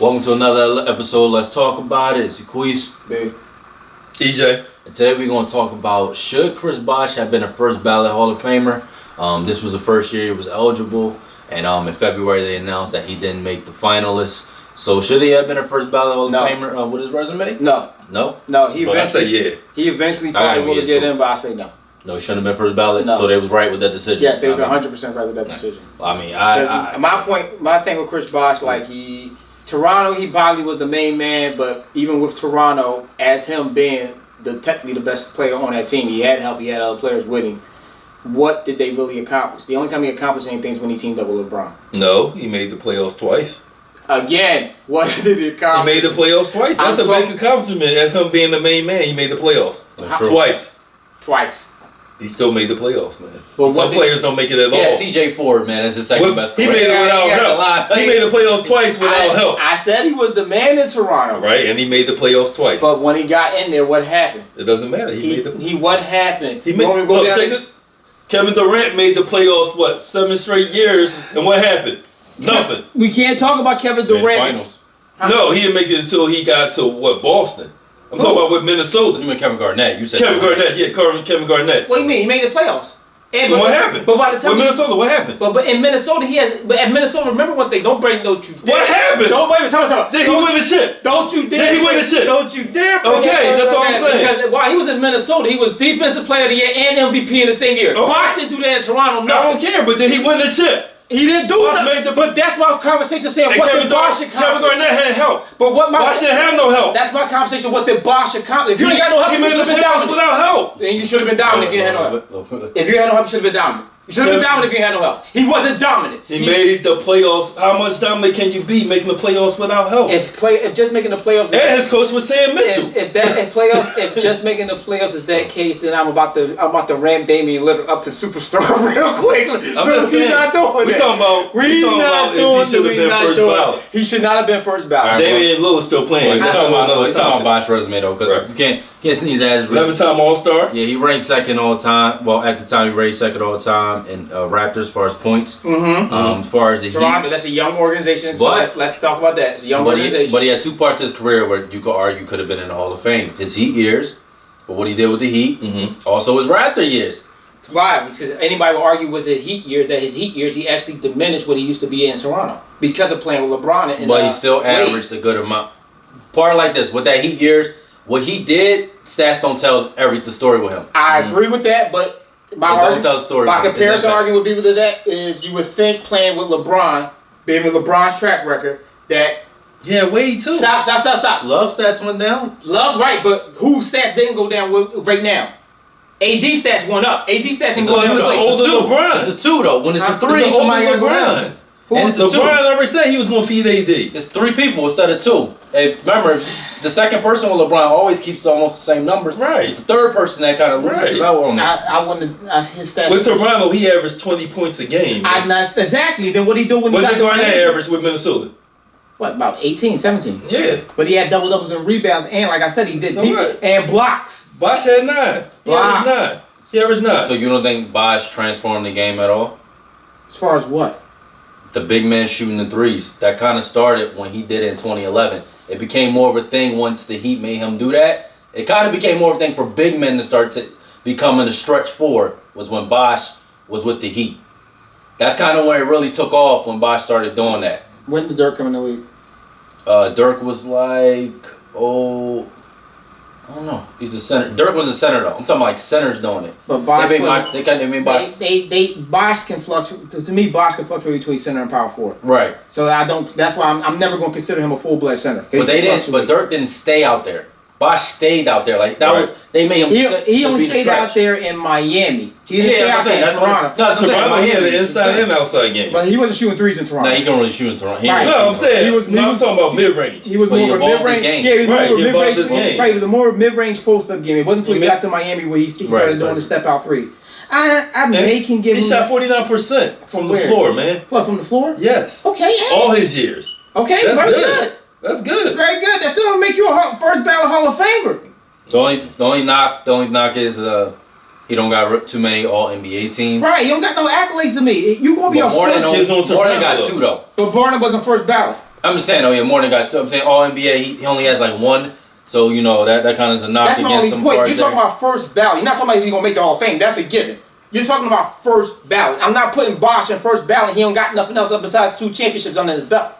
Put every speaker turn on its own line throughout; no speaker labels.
Welcome to another episode. Let's talk about it. It's Yaquis,
Big
EJ.
and today we're going to talk about should Chris Bosh have been a first ballot Hall of Famer. This was the first year he was eligible, and in February they announced that he didn't make the finalists. So should he have been a first ballot Hall of Famer with his resume?
No. He
But I say yeah.
He eventually probably would have get in, but I say no.
No, he shouldn't have been first ballot.
No.
So they was right with that decision.
Yes, they was 100% right with that decision.
I mean,
my thing with Chris Bosh, like Toronto, he probably was the main man, but even with Toronto, as him being technically the best player on that team, he had help, he had other players with him. What did they really accomplish? The only time he accomplished anything is when he teamed up with LeBron.
No, he made the playoffs twice.
Again, what did he accomplish?
He made the playoffs twice. That's a big accomplishment as him being the main man. He made the playoffs twice. He still made the playoffs, man. But some players don't make it at all.
Yeah, TJ Ford, man, is the second best.
He made it without help. He made the playoffs twice without help.
I said he was the man in Toronto.
Right, and he made the playoffs twice.
But when he got in there, what happened?
It doesn't matter.
What happened?
Kevin Durant made the playoffs, 7 straight years, and what happened? Nothing.
We can't talk about Kevin Durant.
Finals.
No, he didn't make it until he got to Boston. I'm talking about with Minnesota.
You mean Kevin Garnett? You said
Kevin Garnett. What
do you mean? He made the playoffs.
And what happened?
But by the time
Minnesota, what happened?
But in Minnesota, at Minnesota, remember one thing. Don't break no truth.
What happened?
Don't wait. Tell me.
Did he win the chip?
Don't you dare.
Did he win the chip?
Don't you dare.
Okay, that's all I'm saying.
Because while he was in Minnesota, he was Defensive Player of the Year and MVP in the same year.
Okay.
Bosh didn't do that in Toronto. Nothing.
I don't care, but did he win the chip?
He didn't do
Bosh
that. But that's my conversation saying what did Bosh accomplish?
Kevin Garnett had help.
But
Bosh didn't have no help.
That's my conversation. What did Bosh accomplish? If you ain't got no help,
he made the playoffs without help.
Then you should have been dominant if you had no help. If you had no help, you should have been dominant. You should have been dominant if you had no help. He wasn't dominant.
He made the playoffs. How much dominant can you be making the playoffs without help?
If just making the playoffs.
And his coach was Sam Mitchell.
If just making the playoffs is that case, then I'm about to ram Damian Lillard up to superstar real quick.
I'm just saying,
not doing
we
that.
Talking about if he should have been first ballot.
He should not have been first ballot.
Damian Lillard still playing.
We're talking about Bosh's resume though, because you can't sneeze at his resume.
11-time All-Star.
Yeah, he ranked second all time. Well, at the time he ranked second all time in Raptors as far as points. As far as the
Toronto, that's a young organization. So let's talk about that. It's a young organization.
But he had two parts of his career where you could argue could have been in the Hall of Fame. His Heat years, but what he did with the Heat. Also his Raptor years.
Why? Because anybody will argue with his Heat years, he actually diminished what he used to be in Toronto because of playing with LeBron.
But he still averaged a good amount. Part like this, with that Heat years, what he did, stats don't tell the story with him.
I agree with that, but my comparison argument would be with that is you would think playing with LeBron, being with LeBron's track record, that
Wade too.
Stop.
Love stats went down.
Love, right, but whose stats didn't go down right now? AD stats went up. AD stats didn't go down.
It's older LeBron.
It's a 2 though. When it's a 3, somebody got to go down.
LeBron already said he was going to feed AD.
It's 3 people instead of 2. And remember, the second person with LeBron always keeps almost the same numbers.
Right.
It's the third person that kind of loses out on it.
I wouldn't. His stats.
With Toronto, he averaged 20 points a game.
Exactly. Then what he do when
what
he got
did Garnett average with Minnesota?
What, about 18, 17?
Yeah.
But he had double doubles and rebounds, and like I said, he did and blocks.
Bosh had 9. He averaged 9.
So you don't think Bosh transformed the game at all?
As far as what?
The big man shooting the threes. That kind of started when he did it in 2011. It became more of a thing once the Heat made him do that. It kind of became more of a thing for big men to start to becoming a stretch forward was when Bosh was with the Heat. That's kind of when it really took off when Bosh started doing that.
When did Dirk come in the league?
Dirk was like, I don't know. He's a center. Dirk was a center though. I'm talking like centers doing it.
But Bosh
Bosh
can fluctuate. To me, Bosh can fluctuate between center and power forward.
Right.
So that's why I'm never going to consider him a full-blood center.
But But Dirk didn't stay out there. Bosh stayed out there. Like that was. They made him.
He only stayed out there in Miami. He didn't stay out there in Toronto.
Toronto, he had an inside and outside game.
But he wasn't shooting threes in Toronto.
No, he can really shoot in Toronto.
No, I'm saying I'm talking about mid-range.
He was more of a mid-range. Yeah, he was more of a mid-range. Right, it was a more mid-range post-up game. It wasn't until he got to Miami where he started doing the step-out three. I may can give him.
He shot 49% from the floor, man.
What, from the floor?
Yes.
Okay.
All his years.
Okay,
that's
very
good. That's good.
Very good. That still don't make you a first ballot Hall of Famer.
The only knock is he don't got too many All NBA teams.
Right, he don't got no accolades to me. You gonna be
more than got 2 though.
But Barnum wasn't first ballot.
I'm just saying, more than got 2. I'm saying all NBA, he only has like 1. So, that kind of is a knock
That's
against him.
That's my only point. You're talking about first ballot. You're not talking about if he's going to make the Hall of Fame. That's a given. You're talking about first ballot. I'm not putting Bosh in first ballot. He don't got nothing else up besides 2 championships under his belt.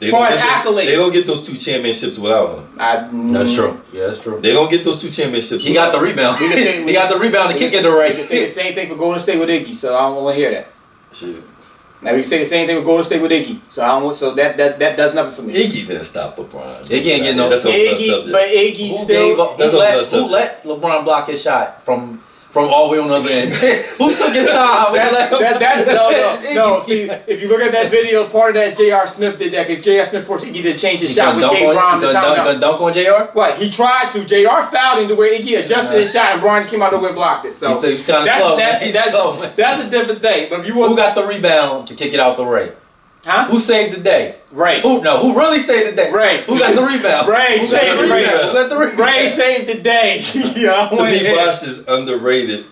As far as accolades.
They don't get those 2 championships without him.
That's true. Yeah, that's true.
They don't get those 2 championships.
He got the rebound. He got the rebound to kick in the race.
We can say the same thing for Golden State with Iggy, so I don't want to hear that.
Shit.
Now we can say the same thing with Golden State with Iggy, so I don't want. So that does nothing for me.
Iggy didn't stop LeBron.
Iggy ain't getting no.
That's
Iggy, but Iggy still.
Who let LeBron block his shot from all the way on the other end? Who took his time?
No. See, if you look at that video, part of that J.R. Smith did that because J.R. Smith forced Iggy to change his shot, which gave Bron the time.
Gonna dunk on J.R.?
What? He tried to. J.R. fouled him to where Iggy adjusted his shot, and Bron just came out of the way and blocked it. So
he's kind of slow.
That's a different thing. But if you want,
who got the rebound to kick it out the Ray?
Huh?
Who saved the day?
Ray.
Who really saved the day?
Ray.
Who got the rebound?
Ray saved the rebound.
Who got the rebound?
Ray saved the day.
To me, Bosh is underrated.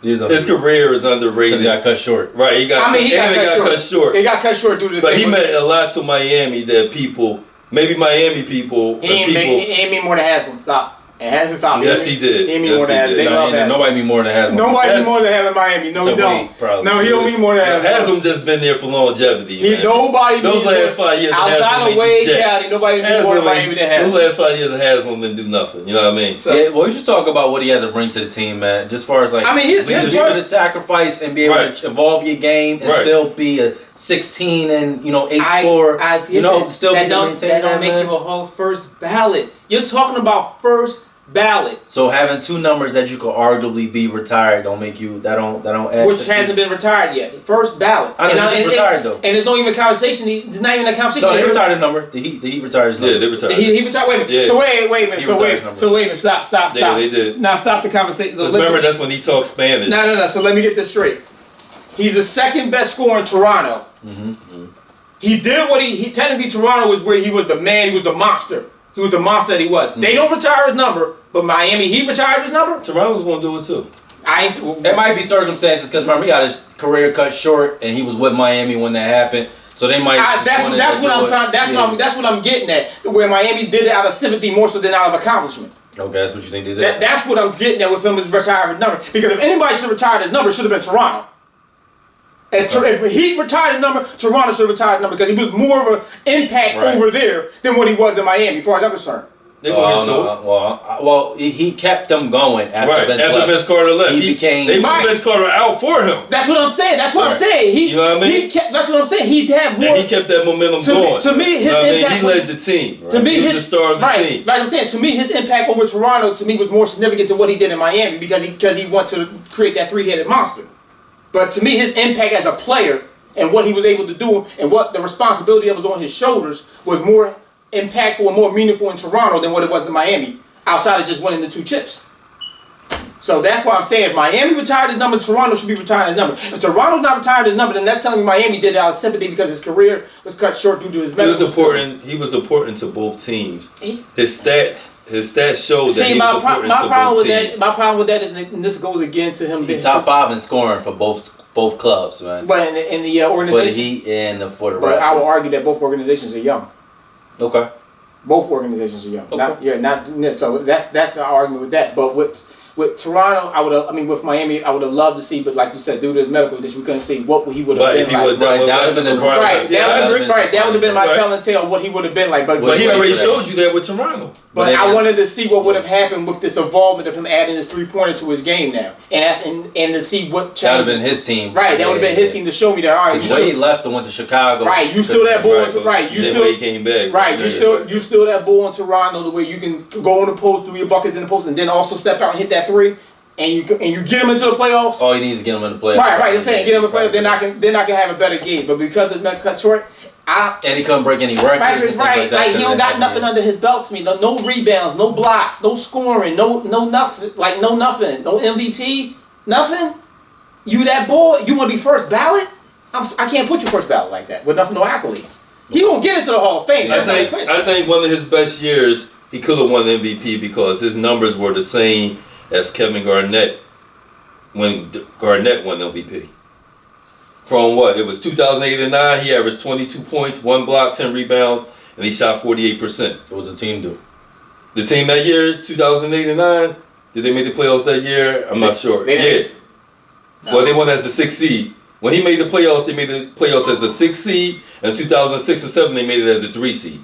His career is underrated.
He got cut short.
Right, he got cut short.
He got cut short due to the
But he meant a lot to Miami that people, maybe Miami people,
he ain't mean more than Haslam. Stop. And Haslam stopped.
Yes, he did.
He ain't mean more than Haslam. They love Haslam.
Nobody mean more than Haslam.
Nobody mean more than Haslam in Miami. No, he don't. No, he don't mean more than Haslam.
Haslam just been there for longevity.
Nobody.
Those last 5 years
outside of Wade County, nobody mean more than Miami than Haslam.
Those last 5 years of Haslam didn't do nothing. You know what I mean?
So, yeah, well, we just talk about what he had to bring to the team, man. Just as far as like,
his
to sacrifice and be able to evolve your game and still be a 16 and 8 scorer. Still
that don't make you a whole first ballot. You're talking about first ballot.
So having 2 numbers that you could arguably be retired don't make you that don't add.
Which hasn't been retired yet. First ballot.
I know he's retired though.
And there's no even conversation. There's not even a conversation.
No, they retired the number. Did he retire his number?
Yeah, they retired.
He retired. Wait a minute. Yeah. So wait a minute. So wait a minute. Stop.
Yeah, they did.
Now stop the conversation.
Remember, that's when he talked Spanish.
No. So let me get this straight. He's the second best scorer in Toronto.
Mm-hmm.
He did what he technically Toronto was where he was the man. He was the monster. He was the monster that he was. Mm-hmm. They don't retire his number, but Miami, he retires his number.
Toronto's going to do it too.
It might be circumstances because remember he got his career cut short and he was with Miami when that happened. So they might.
That's what I'm getting at. Where Miami did it out of sympathy more so than out of accomplishment.
Okay, that's what you think they did.
That's what I'm getting at with him is retiring his number. Because if anybody should have retired his number, it should have been Toronto. If he retired his number, Toronto should have retired his number because he was more of an impact over there than what he was in Miami, as far as I'm concerned.
Well, he kept them going after
Vince Carter left. They moved Vince Carter out for him.
That's what I'm saying. I'm saying.
You know what I mean?
That's what I'm saying. He had more.
And he kept that momentum going.
To me, his impact.
He led the team.
To me,
he was the star of the team.
Like I'm saying, to me, his impact over Toronto to me was more significant than what he did in Miami because he wanted to create that 3-headed monster. But to me, his impact as a player and what he was able to do and what the responsibility that was on his shoulders was more impactful and more meaningful in Toronto than what it was in Miami, outside of just winning the 2 chips. So that's why I'm saying if Miami retired his number, Toronto should be retiring his number. If Toronto's not retired his number, then that's telling me Miami did it out of sympathy because his career was cut short due to his medical situation.
He was important to both teams. His stats showed that he was important to both teams.
My problem with that is, and this goes again to him being
top 5 in scoring for both clubs, man.
But in the organization,
for the Heat and for the Raptors.
But I will argue that both organizations are young.
Okay.
Both organizations are young.
Okay.
So that's the argument with that. But with Toronto, with Miami, I would have loved to see, but like you said, due to his medical condition, we couldn't see what he would have been like. That would have been my telling tale of what he would have been like. But
he already showed you that with Toronto.
But I wanted to see what would have happened with this involvement of him adding his 3-pointer to his game now, and to see what changed.
That would have been his team.
Right, that would have been his team to show me that. All right,
Wade left and went to Chicago.
Right, you still that bull. Right, you still.
Wade came back.
Right, you still that bull in Toronto, the way you can go in the post, do your buckets in the post, and then also step out and hit that 3. And you get him into the playoffs.
All he needs is get him in the playoffs.
Right. I'm saying get him in the playoffs. Then I can have a better game. But because it's cut short,
and he couldn't break any records.
Right. Like he don't got nothing under his belt to me. No rebounds, no blocks, no scoring, no nothing. Like no nothing, no MVP, nothing. You that boy? You want to be first ballot? I can't put you first ballot like that with no accolades. He gonna get into the Hall of Fame.
I think one of his best years he could have won MVP because his numbers were the same as Kevin Garnett when Garnett won MVP. from what? It was 2008 and 9. He averaged 22 points, 1 block, 10 rebounds, and he shot 48%.
What did the team do?
The team that year, 2008 and 9, did they make the playoffs that year? I'm not sure. Yeah. No. Well, they won as the 6th seed. When he made the playoffs, they made the playoffs as a 6th seed. In 2006 and 7, they made it as a 3 seed.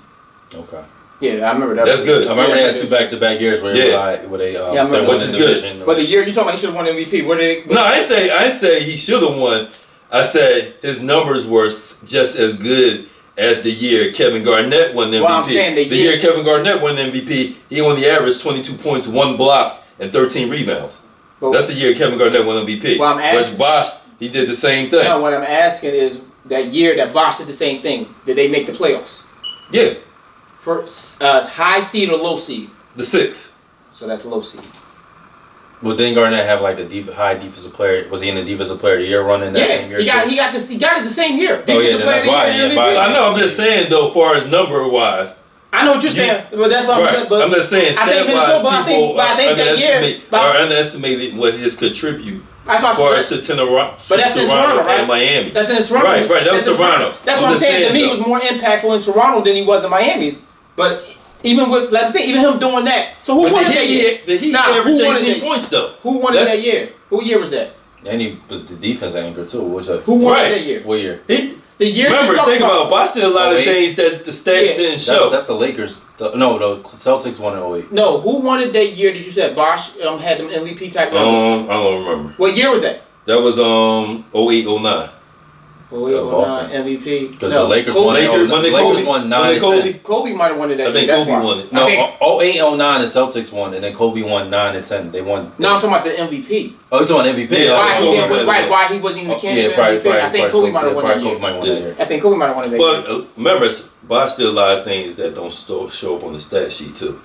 Okay.
Yeah, I remember that.
That's good.
I remember they had 2 back-to-back years where they
which is good.
But the year you talking about, he should have won MVP. What did they?
No, I didn't say he should have won. I said his numbers were just as good as the year Kevin Garnett won the MVP.
Well, I'm saying
the year Kevin Garnett won the MVP, he only averaged 22 points, 1 block, and 13 rebounds. But that's the year Kevin Garnett won MVP.
Well, I'm asking,
Which Bosh, he did the same thing.
No, what I'm asking is that year that Bosh did the same thing. Did they make the playoffs?
Yeah.
For high seed or low seed?
The 6th.
So that's low seed.
Well, didn't Garnett have like the high defensive player? Was he in the defensive player of the year running that same year?
He got it the same year.
Oh yeah, that's why.
I know. I'm just saying though, as far as number wise.
I know what you're saying, but that's what
right. I'm just saying. Stat wise, people underestimated what his contribute. As far as to Toronto,
but that's in Toronto, right?
And Miami.
That's in Toronto.
Right. That was Toronto.
That's what I'm saying. To me, he was more impactful in Toronto than he was in Miami. But even with, like I said, even him doing that. So who won it that year?
He averaged 18 points though.
Who won it that year? What year was that?
And he was the defense anchor too.
Who won it that year?
What year?
The year.
Remember, think about Bosh did a lot of things that the stats didn't show.
That's the Lakers. The Celtics won in 08.
No, who won it that year? Did you say Bosh had them MVP type numbers?
I don't remember.
What year was that?
That was 08, 09.
08, 09 MVP.
Because the Lakers won. The Lakers won 9 and 10.
Kobe might have won it that
year. I think Kobe won it.
No, 08, 09 the Celtics won, and then Kobe won 9 and 10. They won.
No, I'm talking about the MVP.
Oh, you're talking MVP.
Yeah, why he wasn't even the candidate for MVP. I think Kobe might have won that year. I think Kobe might have won it that year.
But remember, Bosh did a lot of things that don't show up on the stat sheet too.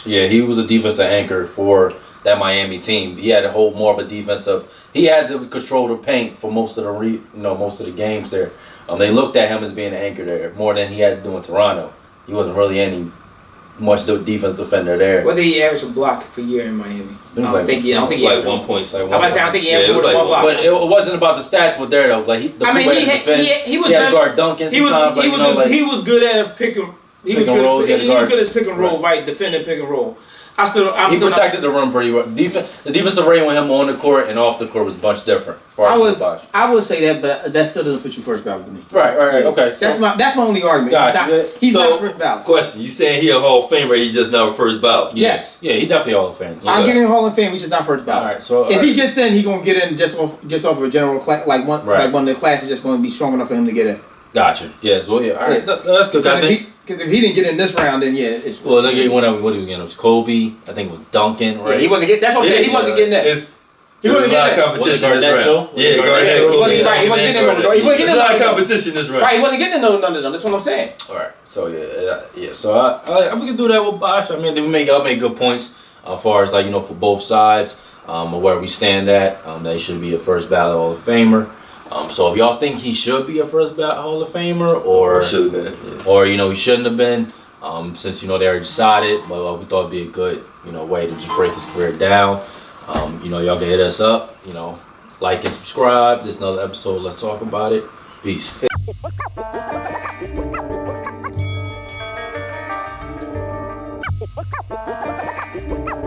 Yeah, he was a defensive anchor for that Miami team. He had to hold more of a defensive. He had to control the paint for most of the games there. They looked at him as being an anchor there more than he had to do in Toronto. He wasn't really much defense defender there.
What did he average a block per year in Miami? I don't think he
like 1 point.
I don't think he averaged more than 1 block.
But it wasn't about the stats with there though. Like he was had to guard Duncan sometimes.
He was good at pick and good as pick and roll, right? Defending pick and roll.
He protected the rim pretty well. The defensive rating with him on the court and off the court was much different.
I would say that, but that still doesn't put you first ballot to me.
Right. Okay.
That's my only argument.
Gotcha.
He's not first ballot.
Question: you saying he a Hall of Famer? He just not a first ballot?
Yes.
Yeah, he definitely Hall of Fame.
I'll give him Hall of Fame. He's just not first ballot.
All right. So
if he gets in, he gonna get in just off of a general class. Like one of the classes just gonna be strong enough for him to get in.
Gotcha. Yes. Well, yeah. All right. That's good.
Because if he didn't get in this round, then yeah, it's.
Well, look at what did we get? It was Kobe. I think it was Duncan. Right.
Yeah, he wasn't getting. That's what I'm saying. He wasn't getting that. He wasn't getting that.
Competition this round. Yeah, Garnett.
He wasn't getting
There's a lot of competition this round.
Right, he wasn't getting none of them. That's what I'm saying.
All right. So yeah. So we can do that with Bosh. I mean, y'all make good points as far as for both sides, where we stand at. They should be a first ballot Hall of Famer. So if y'all think he should be a first ballot Hall of Famer, or
should have been,
or he shouldn't have been, since they already decided, but we thought it'd be a good way to just break his career down. Y'all can hit us up. Like and subscribe. This is another episode. Let's talk about it. Peace.